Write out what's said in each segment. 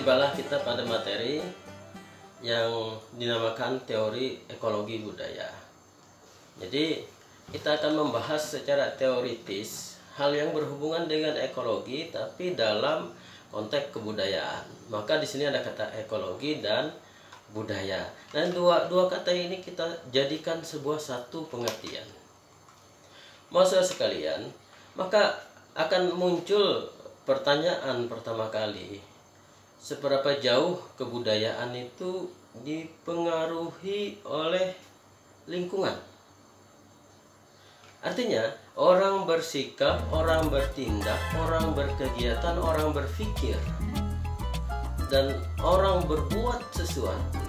tibalah kita pada materi yang dinamakan teori ekologi budaya. Jadi kita akan membahas secara teoritis hal yang berhubungan dengan ekologi tapi dalam konteks kebudayaan. Maka di sini ada kata ekologi dan budaya. Dan dua kata ini kita jadikan sebuah satu pengertian. Maksud sekalian, maka akan muncul pertanyaan pertama kali, seberapa jauh kebudayaan itu dipengaruhi oleh lingkungan? Artinya, orang bersikap, orang bertindak, orang berkegiatan, orang berpikir, dan orang berbuat sesuatu.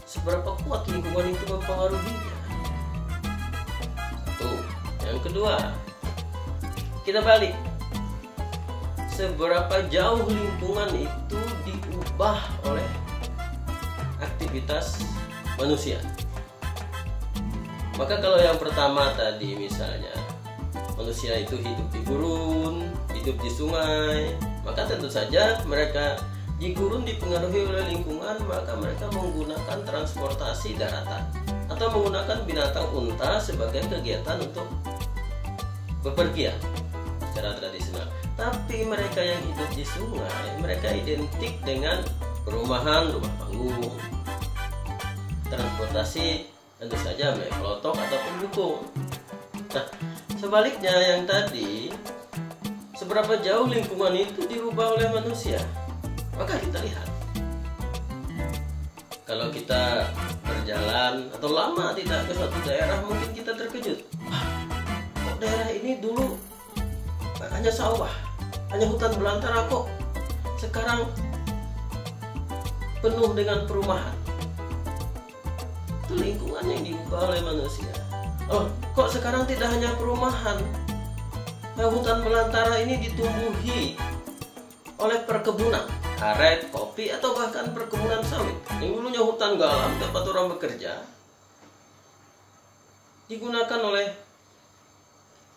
Seberapa kuat lingkungan itu mempengaruhinya? Satu. Yang kedua, kita balik. Seberapa jauh lingkungan itu diubah oleh aktivitas manusia? Maka kalau yang pertama tadi misalnya manusia itu hidup di gurun, hidup di sungai, maka tentu saja mereka di gurun dipengaruhi oleh lingkungan, maka mereka menggunakan transportasi daratan atau menggunakan binatang unta sebagai kegiatan untuk bepergian secara tradisional. Tapi mereka yang hidup di sungai, mereka identik dengan perumahan, rumah panggung, transportasi tentu saja naik kelotok ataupun bukung. Nah, sebaliknya yang tadi, seberapa jauh lingkungan itu dirubah oleh manusia? Maka kita lihat, kalau kita berjalan atau lama tidak ke suatu daerah, mungkin kita terkejut. Kok daerah ini dulu hanya sawah, hanya hutan belantara, kok sekarang penuh dengan perumahan? Itu lingkungan yang diubah oleh manusia. Oh, kok sekarang tidak hanya perumahan, hutan belantara ini ditumbuhi oleh perkebunan karet, kopi, atau bahkan perkebunan sawit. Yang dulunya hutan galam tempat orang bekerja digunakan oleh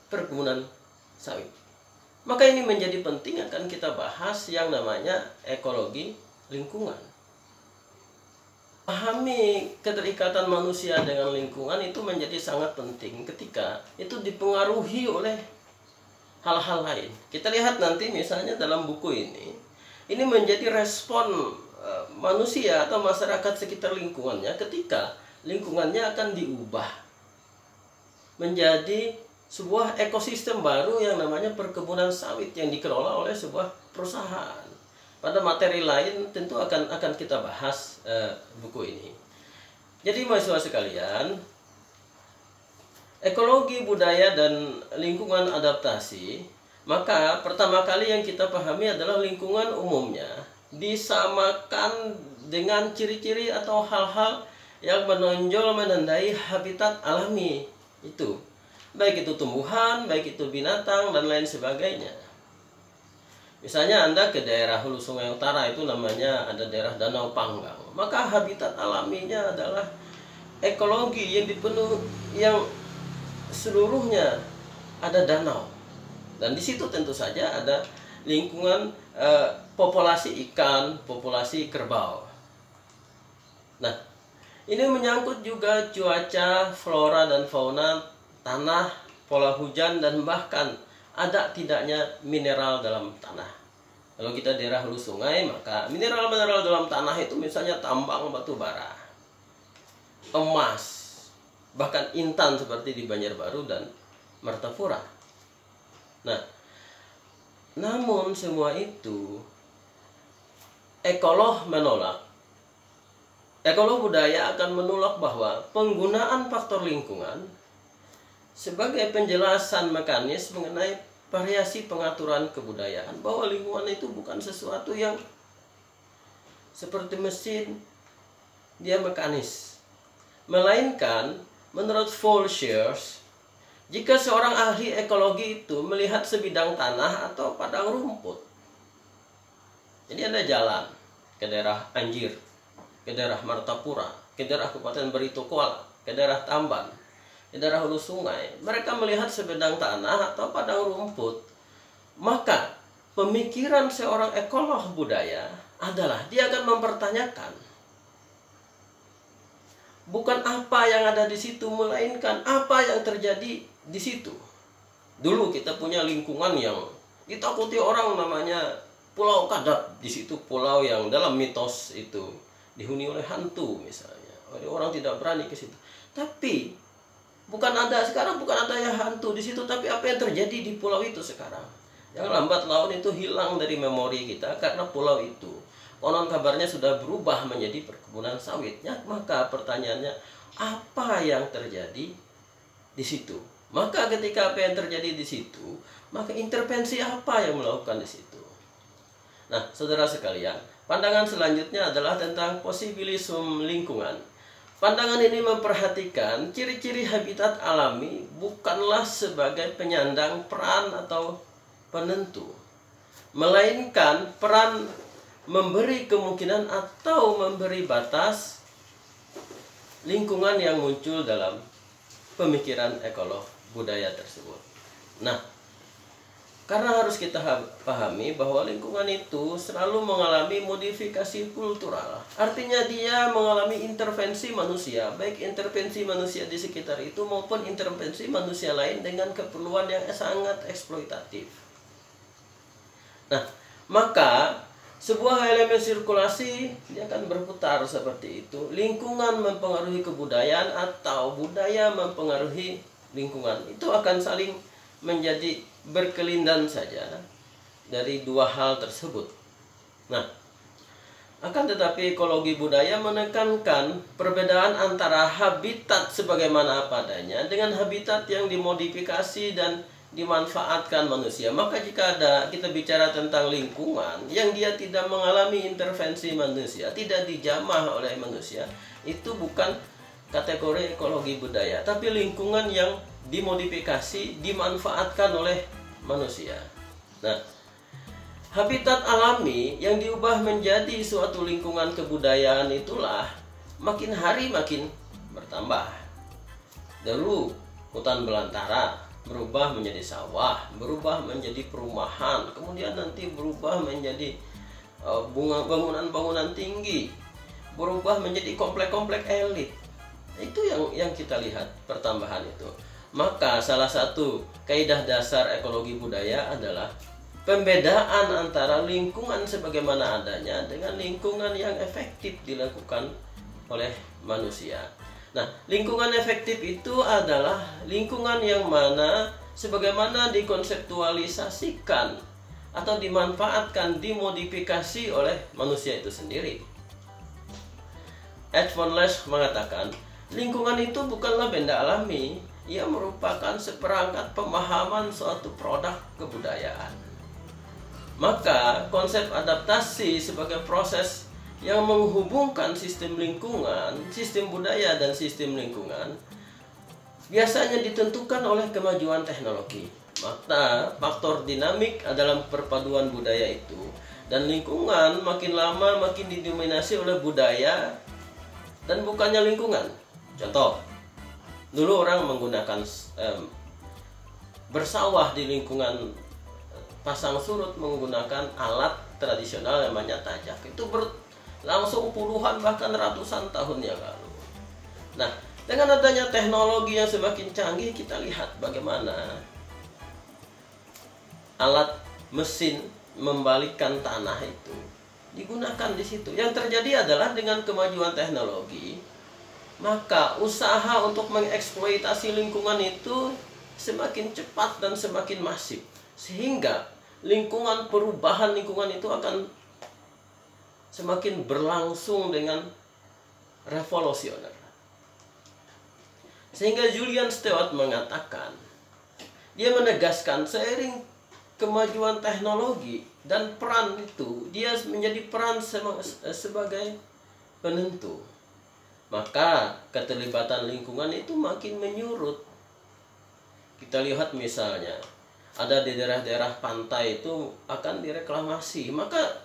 perkebunan sawit. Maka ini menjadi penting akan kita bahas yang namanya ekologi lingkungan. Pahami keterikatan manusia dengan lingkungan itu menjadi sangat penting ketika itu dipengaruhi oleh hal-hal lain. Kita lihat nanti misalnya dalam buku ini menjadi respon manusia atau masyarakat sekitar lingkungannya ketika lingkungannya akan diubah menjadi sebuah ekosistem baru yang namanya perkebunan sawit yang dikelola oleh sebuah perusahaan. Pada materi lain tentu akan kita bahas buku ini. Jadi mahasiswa sekalian, ekologi budaya dan lingkungan adaptasi, maka pertama kali yang kita pahami adalah lingkungan umumnya disamakan dengan ciri-ciri atau hal-hal yang menonjol menandai habitat alami itu. Baik itu tumbuhan, baik itu binatang, dan lain sebagainya. Misalnya Anda ke daerah Hulu Sungai Utara, itu namanya ada daerah Danau Panggang. Maka habitat alaminya adalah ekologi yang seluruhnya ada danau. Dan di situ tentu saja ada lingkungan populasi ikan, populasi kerbau. Nah, ini menyangkut juga cuaca, flora dan fauna, tanah, pola hujan, dan bahkan ada tidaknya mineral dalam tanah. Kalau kita daerah hulu sungai, maka mineral-mineral dalam tanah itu misalnya tambang batu bara, emas, bahkan intan seperti di Banjarbaru dan Martapura. Nah, namun semua itu ekolog menolak. Ekolog budaya akan menolak bahwa penggunaan faktor lingkungan sebagai penjelasan mekanis mengenai variasi pengaturan kebudayaan, bahwa lingkungan itu bukan sesuatu yang seperti mesin, dia mekanis. Melainkan, menurut Volschers, jika seorang ahli ekologi itu melihat sebidang tanah atau padang rumput, jadi ada jalan ke daerah Anjir, ke daerah Martapura, ke daerah Kabupaten Barito Kuala, ke daerah Tamban, di daerah hulu sungai, mereka melihat sebidang tanah atau padang rumput, maka pemikiran seorang ekolog budaya adalah dia akan mempertanyakan bukan apa yang ada di situ, melainkan apa yang terjadi di situ. Dulu kita punya lingkungan yang ditakuti orang, namanya Pulau Kadap. Di situ pulau yang dalam mitos itu dihuni oleh hantu misalnya. Orang tidak berani ke situ. Tapi sekarang bukan ada yang hantu di situ, tapi apa yang terjadi di pulau itu sekarang? Yang lambat laun itu hilang dari memori kita karena pulau itu konon kabarnya sudah berubah menjadi perkebunan sawitnya. Maka pertanyaannya, apa yang terjadi di situ? Maka ketika apa yang terjadi di situ, maka intervensi apa yang melakukan di situ? Nah, saudara sekalian, pandangan selanjutnya adalah tentang posibilisme lingkungan. Pandangan ini memperhatikan ciri-ciri habitat alami bukanlah sebagai penyandang peran atau penentu, melainkan peran memberi kemungkinan atau memberi batas lingkungan yang muncul dalam pemikiran ekolog budaya tersebut. Nah, karena harus kita pahami bahwa lingkungan itu selalu mengalami modifikasi kultural. Artinya dia mengalami intervensi manusia, baik intervensi manusia di sekitar itu maupun intervensi manusia lain dengan keperluan yang sangat eksploitatif. Nah, maka sebuah elemen sirkulasi dia akan berputar seperti itu. Lingkungan mempengaruhi kebudayaan atau budaya mempengaruhi lingkungan. Itu akan saling menjadi berkelindan saja dari dua hal tersebut. Nah, akan tetapi ekologi budaya menekankan perbedaan antara habitat sebagaimana apa adanya dengan habitat yang dimodifikasi dan dimanfaatkan manusia. Maka jika kita bicara tentang lingkungan yang dia tidak mengalami intervensi manusia, tidak dijamah oleh manusia, itu bukan kategori ekologi budaya, tapi lingkungan yang dimodifikasi, dimanfaatkan oleh manusia. Nah, habitat alami yang diubah menjadi suatu lingkungan kebudayaan itulah makin hari makin bertambah. Dulu hutan belantara berubah menjadi sawah, berubah menjadi perumahan, kemudian nanti berubah menjadi bangunan-bangunan tinggi, berubah menjadi komplek-komplek elit. Itu yang kita lihat pertambahan itu. Maka salah satu kaidah dasar ekologi budaya adalah pembedaan antara lingkungan sebagaimana adanya dengan lingkungan yang efektif dilakukan oleh manusia. Nah, lingkungan efektif itu adalah lingkungan yang mana sebagaimana dikonseptualisasikan atau dimanfaatkan, dimodifikasi oleh manusia itu sendiri. H. von Lesch mengatakan, lingkungan itu bukanlah benda alami, ia merupakan seperangkat pemahaman suatu produk kebudayaan. Maka konsep adaptasi sebagai proses yang menghubungkan sistem lingkungan, sistem budaya dan sistem lingkungan biasanya ditentukan oleh kemajuan teknologi. Maka faktor dinamik dalam perpaduan budaya itu dan lingkungan makin lama makin didominasi oleh budaya dan bukannya lingkungan. Contoh, dulu orang menggunakan bersawah di lingkungan pasang surut menggunakan alat tradisional namanya tajak. Itu berlangsung puluhan bahkan ratusan tahun yang lalu. Nah, dengan adanya teknologi yang semakin canggih, kita lihat bagaimana alat mesin membalikkan tanah itu digunakan di situ. Yang terjadi adalah dengan kemajuan teknologi, maka usaha untuk mengeksploitasi lingkungan itu semakin cepat dan semakin masif, sehingga perubahan lingkungan itu akan semakin berlangsung dengan revolusioner. Sehingga Julian Stewart mengatakan, dia menegaskan seiring kemajuan teknologi dan peran itu, dia menjadi peran sebagai penentu. Maka keterlibatan lingkungan itu makin menyurut. Kita lihat misalnya, ada di daerah-daerah pantai itu akan direklamasi, maka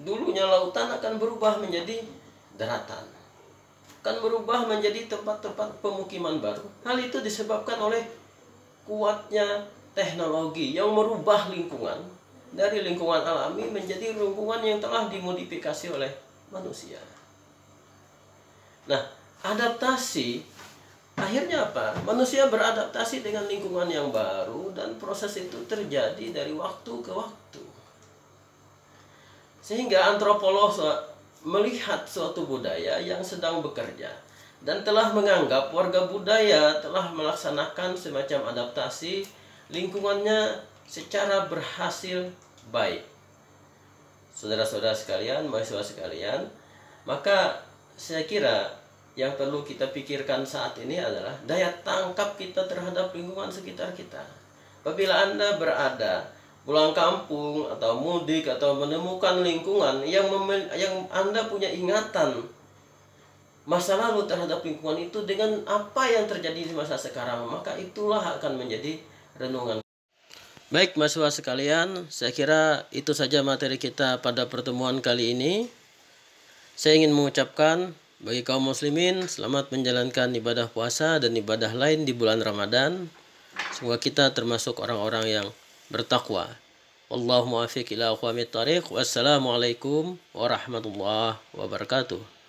dulunya lautan akan berubah menjadi daratan, akan berubah menjadi tempat-tempat pemukiman baru. Hal itu disebabkan oleh kuatnya teknologi yang merubah lingkungan dari lingkungan alami menjadi lingkungan yang telah dimodifikasi oleh manusia. Nah, adaptasi akhirnya apa? Manusia beradaptasi dengan lingkungan yang baru dan proses itu terjadi dari waktu ke waktu. Sehingga antropolog melihat suatu budaya yang sedang bekerja dan telah menganggap warga budaya telah melaksanakan semacam adaptasi lingkungannya secara berhasil baik. Saudara-saudara sekalian, mahasiswa sekalian, maka saya kira yang perlu kita pikirkan saat ini adalah daya tangkap kita terhadap lingkungan sekitar kita. Apabila Anda berada pulang kampung atau mudik atau menemukan lingkungan yang Anda punya ingatan masa lalu terhadap lingkungan itu dengan apa yang terjadi di masa sekarang, maka itulah akan menjadi renungan. Baik mahasiswa sekalian, saya kira itu saja materi kita pada pertemuan kali ini. Saya ingin mengucapkan bagi kaum muslimin selamat menjalankan ibadah puasa dan ibadah lain di bulan Ramadan. Semoga kita termasuk orang-orang yang bertakwa. Wallahu muwaffiq ila aqwamit thariq. Wassalamualaikum warahmatullahi wabarakatuh.